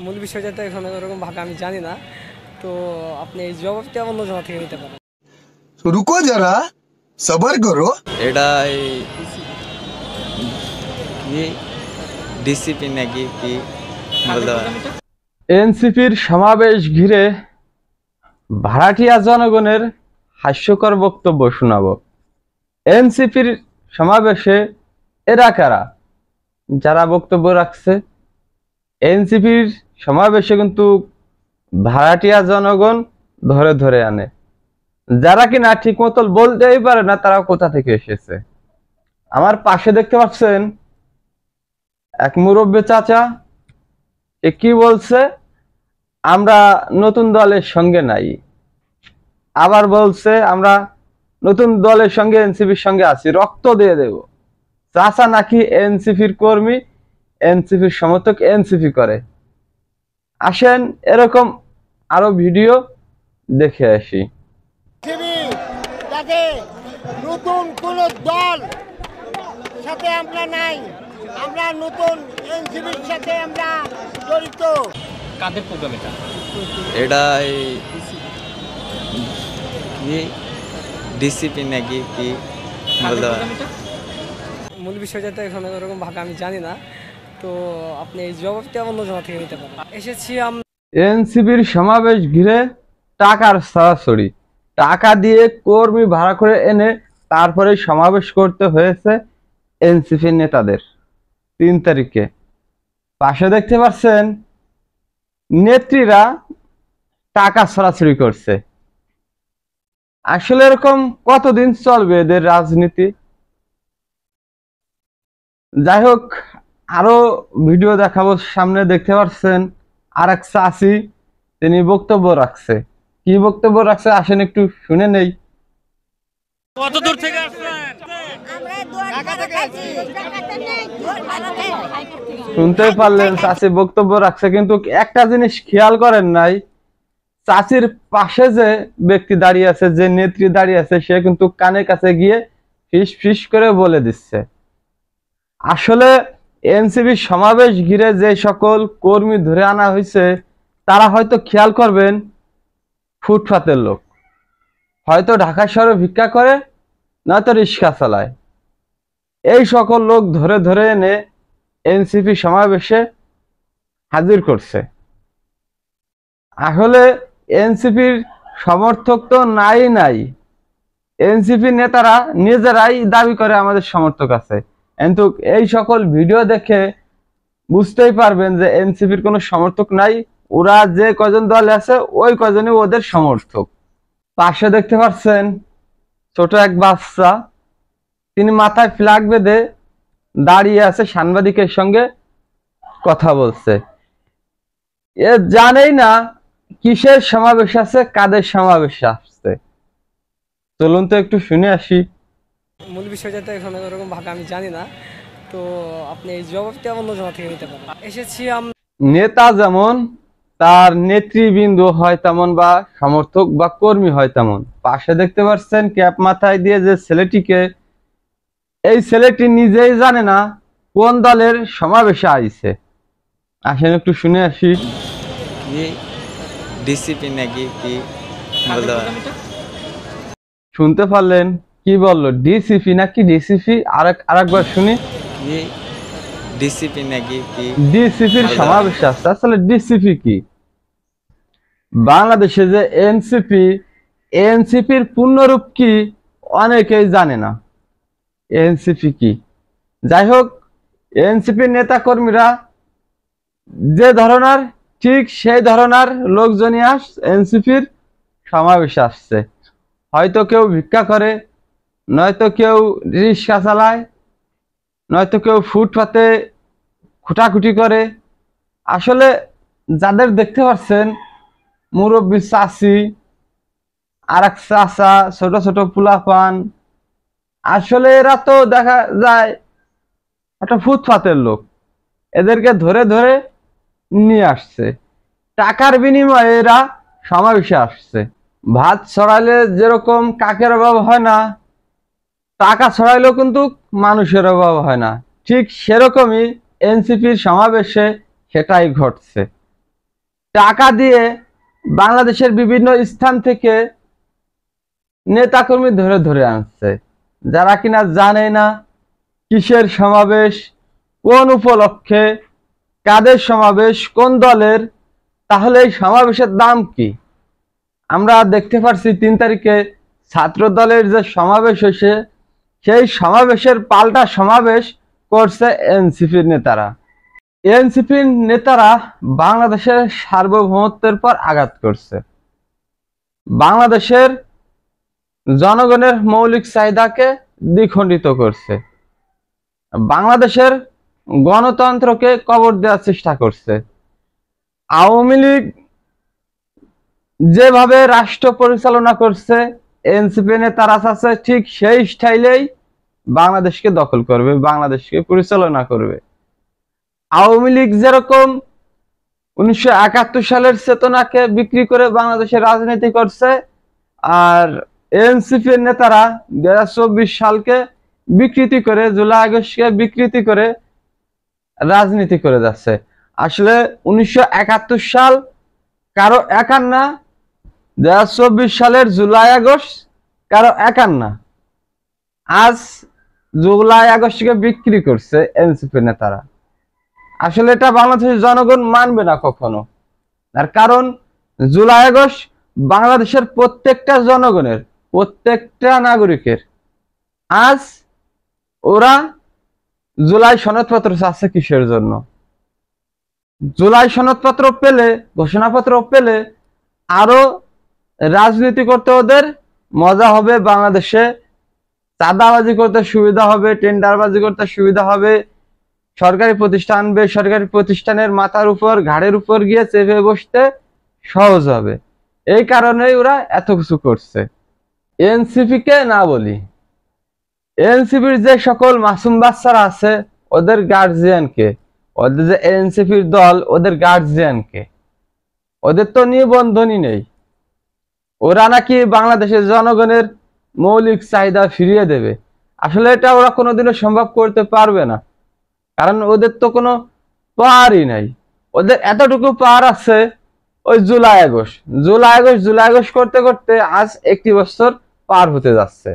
মূল বিষয়টা তো এখন ওরকম ভাবে আমি জানি না, তো আপনি এই জবাবটা অন্য জমা থেকে নিতে পারেন। रुको जरा सबर करो। এটা কি ডিসিপি নাকি কি বলতে পারেন? এনসিপির সমাবেশ ঘিরে ভাড়াটিয়া জনগণের হাস্যকর বক্তব্য শোনাবো। এনসিপির সমাবেশে এরা কারা যারা বক্তব্য রাখছে? এনসিপির সমাবেশে কিন্তু ভাড়াটিয়া জনগণ ধরে ধরে আনে, যারা কিনা ঠিক মতো বলতেই পারে না তারা কোথা থেকে এসেছে। আমার পাশে দেখতে পাচ্ছেন এক মুরব্বী চাচা, এ কি বলছে? আমরা নতুন দলের সঙ্গে নাই, আবার বলছে আমরা নতুন দলের সঙ্গে এনসিপির সঙ্গে আছি, রক্ত দিয়ে দেব। চাচা নাকি এনসিপির কর্মী, এনসিপির সমর্থক, এনসিপি করে। আসেন এরকম আরো ভিডিও দেখে আসি। নতুন কোন দল সাথে আমরা নাই, আমরা নতুন এনসিপির সাথে আমরা জড়িত। কাদের প্রোগ্রাম এটা? এটা কি ডিসিপি নাকি কি বলতে পারেন? মূল বিষয়টা তো এখন ওরকম ভাবে আমি জানি না, তো আপনি এই জবাবটা অন্য জমা থেকে নিতে পারেন। এসেছি এনসিপির সমাবেশ ঘিরে টাকার ছড়াছড়ি, টাকা দিয়ে কর্মী ভাড়া করে এনে তারপরে সমাবেশ করতে হয়েছে এনসিপি নেতাদের। 3 তারিখে পাশে দেখতে পাচ্ছেন নেত্রীরা টাকা ছড়াছড়ি করছে। আসলে এরকম কতদিন চলবে এদের রাজনীতি? যাই হোক, আরো ভিডিও দেখাবো সামনে। দেখতে পাচ্ছেন আর এক চাচি, তিনি বক্তব্য রাখছে। কি বক্তব্য রাখছে আসেন একটু শুনে নেই। কত দূর থেকে আসছেন? শুনতেই পারলেন চাচি বক্তব্য রাখছে, কিন্তু একটা জিনিস খেয়াল করেন নাই, চাচির পাশে যে ব্যক্তি দাঁড়িয়ে আছে, যে নেত্রী দাঁড়িয়ে আছে, সে কিন্তু কানের কাছে গিয়ে ফিস ফিস করে বলে দিচ্ছে। আসলে এনসিপি সমাবেশ ঘিরে যে সকল কর্মী ধরে আনা হয়েছে তারা হয়তো খেয়াল করবেন ফুটপাতের লোক, হয়তো ঢাকা শহরে ভিক্ষা করে, নয়তো রিক্সা চালায়। এই সকল লোক ধরে ধরে এনে এনসিপি সমাবেশে হাজির করছে। আসলে এনসিপির সমর্থক তো নাই, এনসিপি নেতারা নিজেরাই দাবি করে আমাদের সমর্থক আছে, কিন্তু এই সকল ভিডিও দেখে বুঝতেই পারবেন যে এনসিপির কোনো সমর্থক নাই। ওরা যে কজন দল আছে ওই কজনই ওদের সমর্থক। পাশে দেখতে পাচ্ছেন ছোট এক বাচ্চা, তিনি মাথায় ফ্ল্যাগ বেঁধে দাঁড়িয়ে আছে, সাংবাদিকের সঙ্গে কথা বলছে। এ জানেই না কিসের সমাবেশ আছে, কাদের সমাবেশ আসছে। চলুন তো একটু শুনে আসি। মূল বিষয়টা তো এখন ওরকম ভাবে আমি জানি না, তো আপনি এই জবাবটা অন্য জমা থেকে নিতে পারেন। এসেছি নেতা যেমন তার নেতৃবৃন্দ হয় তেমন, বা সমর্থক বা কর্মী হয় তেমন। পাশে দেখতে পাচ্ছেন ক্যাপ মাথায় দিয়ে যে ছেলেটিকে, এই ছেলেটি নিজেই জানে না কোন দলের সমাবেশে আইছে। আসেন একটু শুনে আসি। কি ডিসিপি নাকি কি বলতে পারেন? শুনতে পারলেন কি বললো? ডিসিপি নাকি ডিসিপি? আরেকবার শুনি। কি ডিসিপি নাকি কি? ডিসিপির সমাবেশ আছে। আসলে ডিসিপি কি? বাংলাদেশে যে এনসিপি, এনসিপির পূর্ণরূপ কি অনেকেই জানে না। এনসিপি কি? যাই হোক, এনসিপির নেতা কর্মীরা যে ধরনের, ঠিক সেই ধরনের লোকজনই এনসিপির সমাবেশে আসছে। হয়তো কেউ ভিক্ষা করে, নয়তো কেউ রিক্সা চালায়, নয়তো কেউ ফুটপাতে খুঁটাখুটি করে। আসলে যাদের দেখতে পাচ্ছেন মুরব্বী চাচি, আর এক চাচা, ছোট ছোট পোলাপান, আসলে এরা তো দেখা যায় একটা ফুটপাতের লোক। এদেরকে ধরে ধরে নিয়ে আসছে, টাকার বিনিময়ে এরা সমাবেশে আসছে। ভাত ছড়াইলে যেরকম কাকের অভাব হয় না, টাকা ছড়াইলেও কিন্তু মানুষের অভাব হয় না। ঠিক সেরকমই এনসিপির সমাবেশে সেটাই ঘটছে। টাকা দিয়ে বাংলাদেশের বিভিন্ন স্থান থেকে নেতাকর্মী ধরে ধরে আনছে, যারা কিনা জানে না কিসের সমাবেশ, কোন উপলক্ষে, কাদের সমাবেশ, কোন দলের। তাহলে এই সমাবেশের দাম কি? আমরা দেখতে পারছি 3 তারিখে ছাত্র দলের যে সমাবেশ হয়েছে, সেই সমাবেশের পাল্টা সমাবেশ করছে এনসিপির নেতারা। এনসিপির নেতারা বাংলাদেশের সার্বভৌমত্বের পর আঘাত করছে, বাংলাদেশের জনগণের মৌলিক চাহিদাকে দ্বিখণ্ডিত করছে, বাংলাদেশের গণতন্ত্রকে কবর দেওয়ার চেষ্টা করছে। আওয়ামী লীগ যেভাবে রাষ্ট্র পরিচালনা করছে, এনসিপি নেতারা আছে ঠিক সেই স্টাইলেই বাংলাদেশকে দখল করবে, বাংলাদেশকে পরিচালনা করবে। আওয়ামী লীগ যেরকম 1971 সালের চেতনাকে বিক্রি করে বাংলাদেশের রাজনীতি করছে, আর এনসিপি নেতারা 2024 সালকে বিকৃতি করে, জুলাই আগস্টকে বিকৃতি করে রাজনীতি করে যাচ্ছে। আসলে 1971 সাল কারো একার না, 2024 সালের জুলাই আগস্ট কারো একার না। আজ জুলাই আগস্টকে বিক্রি করছে এনসিপি নেতারা। আসলে এটা বাংলাদেশের জনগণ মানবে না কখনো। তার কারণ জুলাই আগস্ট বাংলাদেশের প্রত্যেকটা জনগণের, প্রত্যেকটা নাগরিকের। আজ ওরা জুলাই সনদপত্র চাচ্ছে কিসের জন্য? জুলাই সনদপত্র পেলে, ঘোষণাপত্র পেলে আরো রাজনীতি করতে ওদের মজা হবে, বাংলাদেশে চাঁদাবাজি করতে সুবিধা হবে, টেন্ডারবাজি করতে সুবিধা হবে, সরকারি প্রতিষ্ঠান, বেসরকারি প্রতিষ্ঠানের মাথার উপর, ঘাড়ের উপর গিয়ে চেপে বসতে সহজ হবে। এই কারণেই ওরা এত কিছু করছে। এনসিপি কে না বলি, এনসিপির যে সকল মাসুম বাচ্চারা আছে, ওদের গার্জিয়ানকে, ওদের যে এনসিপির দল, ওদের গার্জিয়ানকে, ওদের তো নিবন্ধনই নেই। ওরা নাকি বাংলাদেশের জনগণের মৌলিক চাহিদা ফিরিয়ে দেবে। আসলে এটা ওরা কোনোদিনও সম্ভব করতে পারবে না, কারণ ওদের তো কোনো পাওয়ারই নাই। ওদের এতটুকু পাওয়ার আছে ওই জুলাই আগস্ট করতে করতে আজ 1 বছর পার হতে যাচ্ছে।